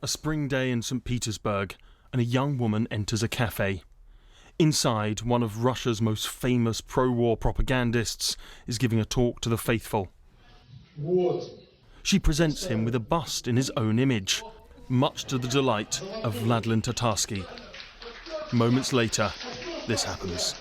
A spring day in St Petersburg, and a young woman enters a cafe. Inside, one of Russia's most famous pro-war propagandists is giving a talk to the faithful. She presents him with a bust in his own image, much to the delight of Vladlen Tatarsky. Moments later, this happens.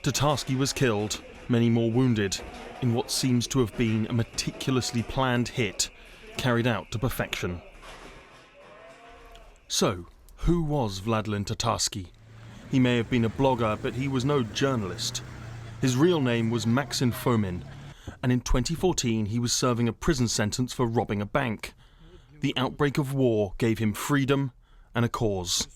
Tatarsky was killed, many more wounded, in what seems to have been a meticulously planned hit, carried out to perfection. So, who was Vladlen Tatarsky? He may have been a blogger, but he was no journalist. His real name was Maxim Fomin, and in 2014 he was serving a prison sentence for robbing a bank. The outbreak of war gave him freedom and a cause.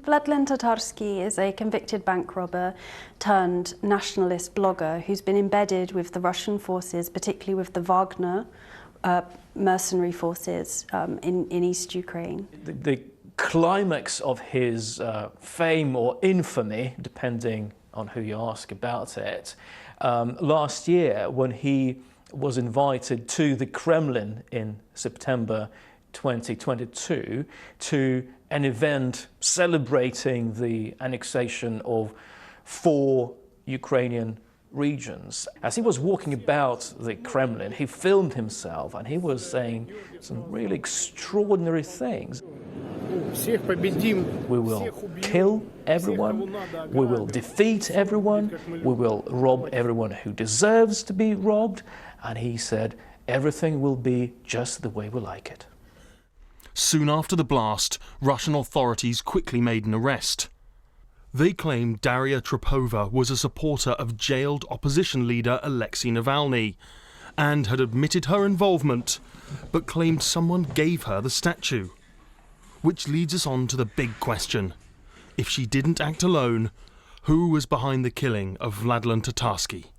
Vladlen Tatarsky is a convicted bank robber turned nationalist blogger who's been embedded with the Russian forces, particularly with the Wagner Mercenary forces in East Ukraine. The climax of his fame or infamy, depending on who you ask about it, last year when he was invited to the Kremlin in September 2022 to an event celebrating the annexation of 4 Ukrainian regions. As he was walking about the Kremlin, he filmed himself and he was saying some really extraordinary things. We will kill everyone, we will defeat everyone, we will rob everyone who deserves to be robbed, and he said everything will be just the way we like it. Soon after the blast, Russian authorities quickly made an arrest. They claimed Darya Trepova was a supporter of jailed opposition leader Alexei Navalny and had admitted her involvement, but claimed someone gave her the statue. Which leads us on to the big question. If she didn't act alone, who was behind the killing of Vladlen Tatarsky?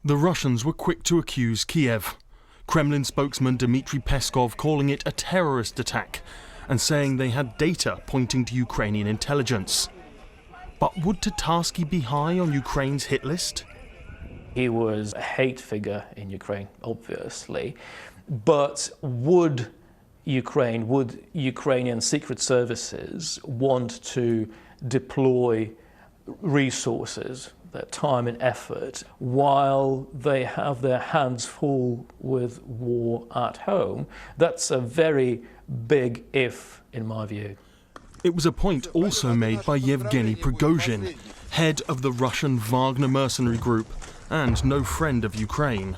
The Russians were quick to accuse Kiev, Kremlin spokesman Dmitry Peskov calling it a terrorist attack and saying they had data pointing to Ukrainian intelligence. But would Tatarsky be high on Ukraine's hit list? He was a hate figure in Ukraine, obviously, but would Ukrainian secret services want to deploy resources, their time and effort, while they have their hands full with war at home? That's a very big if, in my view. It was a point also made by Yevgeny Prigozin, head of the Russian Wagner Mercenary Group and no friend of Ukraine.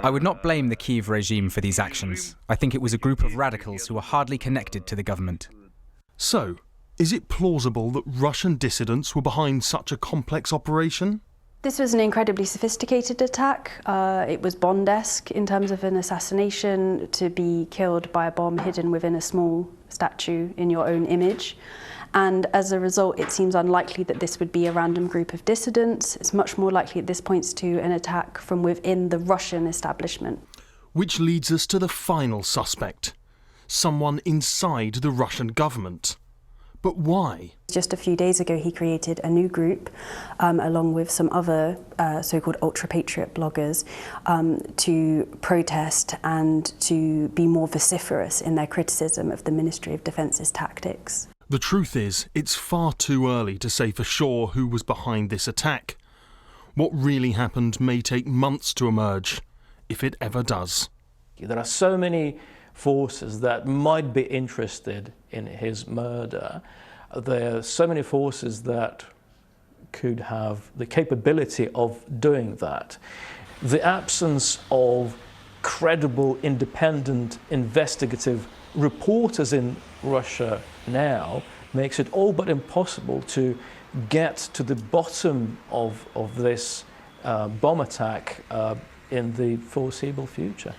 I would not blame the Kyiv regime for these actions. I think it was a group of radicals who are hardly connected to the government. So, is it plausible that Russian dissidents were behind such a complex operation? This was an incredibly sophisticated attack. It was Bond-esque in terms of an assassination, to be killed by a bomb hidden within a small statue in your own image. And as a result, it seems unlikely that this would be a random group of dissidents. It's much more likely that this points to an attack from within the Russian establishment. Which leads us to the final suspect, someone inside the Russian government. But why? Just a few days ago, he created a new group, along with some other so-called ultra-patriot bloggers, to protest and to be more vociferous in their criticism of the Ministry of Defence's tactics. The truth is, it's far too early to say for sure who was behind this attack. What really happened may take months to emerge, if it ever does. There are so many forces that might be interested in his murder. There are so many forces that could have the capability of doing that. The absence of credible, independent, investigative reporters in Russia now makes it all but impossible to get to the bottom of this bomb attack in the foreseeable future.